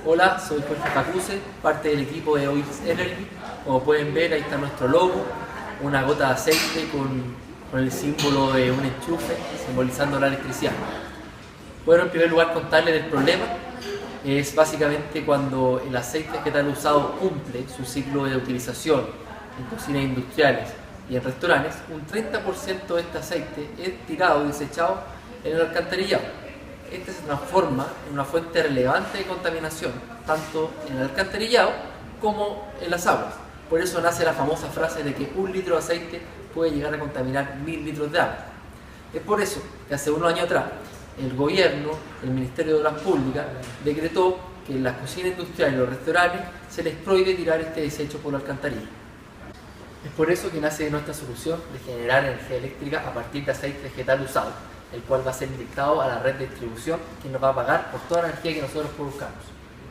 Hola, soy Jorge Facuse, parte del equipo de Oils Energy. Como pueden ver, ahí está nuestro logo, una gota de aceite con el símbolo de un enchufe, simbolizando la electricidad. Bueno, en primer lugar contarles del problema. Es básicamente cuando el aceite vegetal usado cumple su ciclo de utilización en cocinas industriales y en restaurantes, un 30% de este aceite es tirado y desechado en el alcantarillado. Este se transforma en una fuente relevante de contaminación, tanto en el alcantarillado como en las aguas. Por eso nace la famosa frase de que 1 litro de aceite puede llegar a contaminar 1000 litros de agua. Es por eso que hace unos años atrás el gobierno, el Ministerio de Obras Públicas, decretó que en las cocinas industriales y los restaurantes se les prohíbe tirar este desecho por la alcantarilla. Es por eso que nace nuestra solución de generar energía eléctrica a partir de aceite vegetal usado, el cual va a ser inyectado a la red de distribución que nos va a pagar por toda la energía que nosotros produzcamos.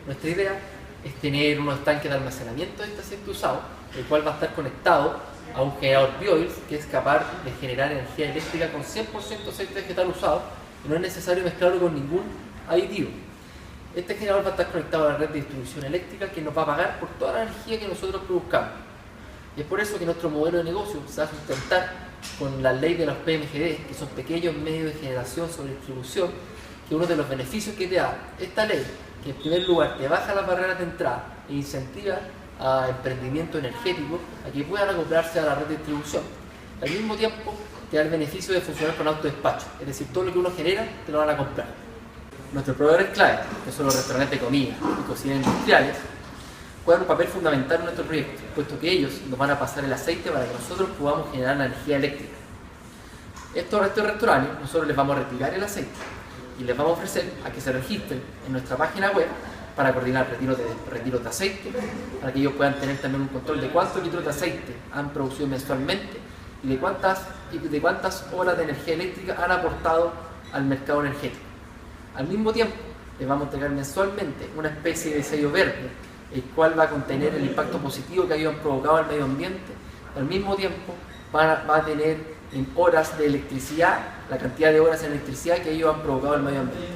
Nuestra idea es tener unos tanques de almacenamiento de este aceite usado, el cual va a estar conectado a un generador Bioils que es capaz de generar energía eléctrica con 100% aceite vegetal usado y no es necesario mezclarlo con ningún aditivo. Este generador va a estar conectado a la red de distribución eléctrica que nos va a pagar por toda la energía que nosotros produzcamos. Y es por eso que nuestro modelo de negocio se va a sustentar con la ley de los PMGD, que son pequeños medios de generación sobre distribución, que uno de los beneficios que te da esta ley, que en primer lugar te baja las barreras de entrada e incentiva a emprendimiento energético a que puedan acoplarse a la red de distribución. Al mismo tiempo te da el beneficio de funcionar con autodespacho, es decir, todo lo que uno genera te lo van a comprar. Nuestros proveedores clave, que son los restaurantes de comida y cocinas industriales, juegan un papel fundamental en nuestro proyecto, puesto que ellos nos van a pasar el aceite para que nosotros podamos generar la energía eléctrica. Estos restaurantes, nosotros les vamos a replicar el aceite y les vamos a ofrecer a que se registren en nuestra página web para coordinar retiros de aceite, para que ellos puedan tener también un control de cuántos litros de aceite han producido mensualmente y de cuántas horas de energía eléctrica han aportado al mercado energético. Al mismo tiempo, les vamos a entregar mensualmente una especie de sello verde, el cual va a contener el impacto positivo que ellos han provocado al medio ambiente. Al mismo tiempo va a tener en horas de electricidad, la cantidad de horas de electricidad que ellos han provocado al medio ambiente.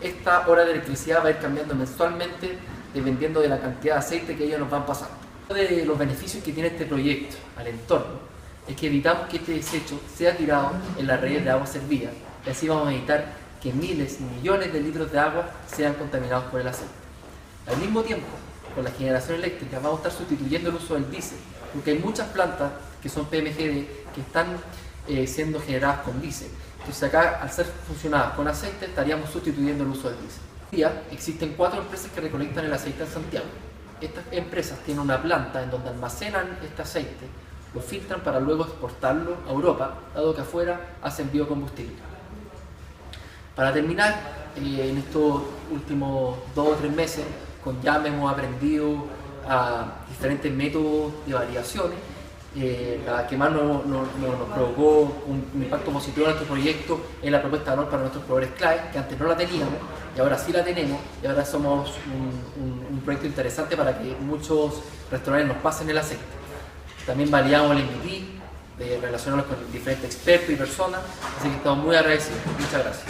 Esta hora de electricidad va a ir cambiando mensualmente dependiendo de la cantidad de aceite que ellos nos van pasando. Uno de los beneficios que tiene este proyecto al entorno es que evitamos que este desecho sea tirado en las redes de agua servidas y así vamos a evitar que miles y millones de litros de agua sean contaminados por el aceite. Al mismo tiempo, con la generación eléctrica vamos a estar sustituyendo el uso del diésel, porque hay muchas plantas que son PMGD que están siendo generadas con diésel. Entonces acá, al ser funcionadas con aceite, estaríamos sustituyendo el uso del diésel. Hoy día existen 4 empresas que recolectan el aceite en Santiago. Estas empresas tienen una planta en donde almacenan este aceite, lo filtran para luego exportarlo a Europa, dado que afuera hacen biocombustible. Para terminar, en estos últimos 2 o 3 meses, con Llame hemos aprendido a diferentes métodos de variaciones. La que más nos provocó un impacto positivo en nuestro proyecto es la propuesta de valor para nuestros proveedores clave, que antes no la teníamos y ahora sí la tenemos, y ahora somos un proyecto interesante para que muchos restaurantes nos pasen el aceite. También validamos el MVP, relacionarnos con diferentes expertos y personas, así que estamos muy agradecidos. Muchas gracias.